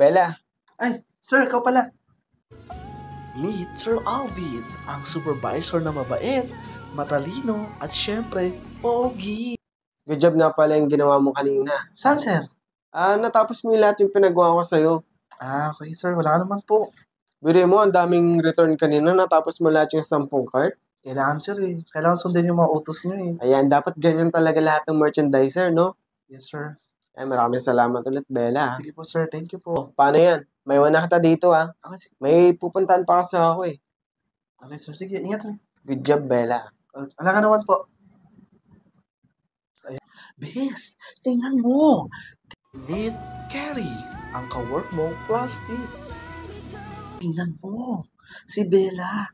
Bella, Ay, sir, ikaw pala. Meet Sir Alvin, ang supervisor na mabait, matalino, at syempre, pogi. good job nga pala yung ginawa mo kanina. Saan, sir? Natapos mo yung lahat yung pinagawa ko sa'yo. Okay, sir. Wala ka naman po. Biro mo, ang daming return kanina, natapos mo lahat yung 10 cart. Kailangan, sir, eh. Kailangan sundin yung mga utos niyo, eh. Ayan, dapat ganyan talaga lahat ng merchandiser, no? Yes, sir. Ay, maraming salamat ulit, Bella. Sige po, sir. Thank you po. Paano yan? May na kita dito, ah. Okay, sige. May pupuntahan pa kasi ako, eh. Okay, sir. Sige, ingat, sir. Good job, Bella. Wala ka naman po. Bes, tingnan mo. Meet Carrie, ang kawork mong plastic. Tingnan mo. Si Bella.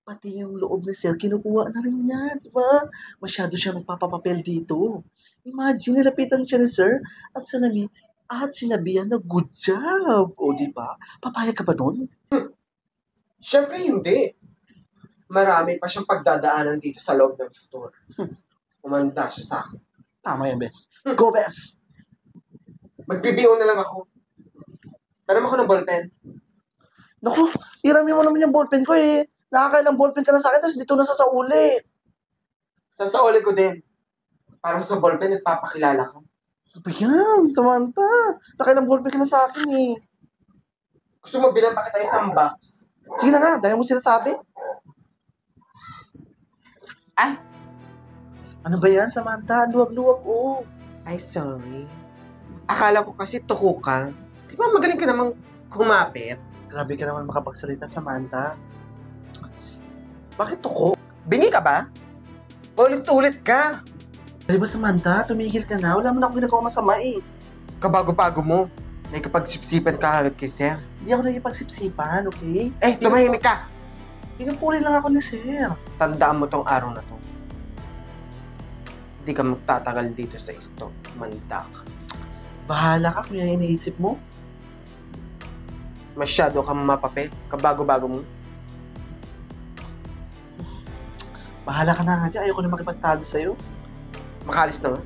Pati yung loob ni sir, kinukuha na rin niya, di ba? Masyado siya nagpapapapel dito. Imagine, nilapitan siya ni sir at sinabihan na good job. O, di ba? Papayag ka ba nun? Siyempre, hindi. Marami pa siyang pagdadaanan dito sa loob ng store. Umanda siya sa akin. Tama yan, Bes. Go, Bes! Magbibiyo na lang ako. Pero ako ng ballpen. Naku, irami mo naman yung ballpen ko eh. Nakakailang ballpen ka na sa akin, tapos dito na sa uli. Sasauli ko din. Parang sa ballpen, nagpapakilala ka. Ano ba yan, Samantha? Nakailang ballpen ka na sa akin eh. Gusto mo bilang pa kita isang box? Sige na nga, dahil mo sinasabi. Ay! Ano ba yan, Samantha? Luwag-luwag, oh. Ay, sorry. Akala ko kasi tuko ka. Di ba magaling ka namang kumapit? Grabe ka naman makapagsalita, Samantha. Bakit tuko? Bingi ka ba? Ulit-ulit ka. Di ba, Samantha? Tumigil ka na. Wala mo na akong ginagawa masama eh. Kabago-bago mo. Nakikipag-sipsipan ka agad kay sir. Hindi ako nagipagsipsipan, okay? Tumahimik ka. Pinupuli lang ako ni sir. Tandaan mo tong araw na to. Hindi ka magtatagal dito sa store. Mandak. Bahala ka kung yan iniisip mo. Masyado ka mapapel. Kabago-bago mo. Bahala ka na nga dyan. Ayoko na makipagtalo sa'yo. Makalis na nga.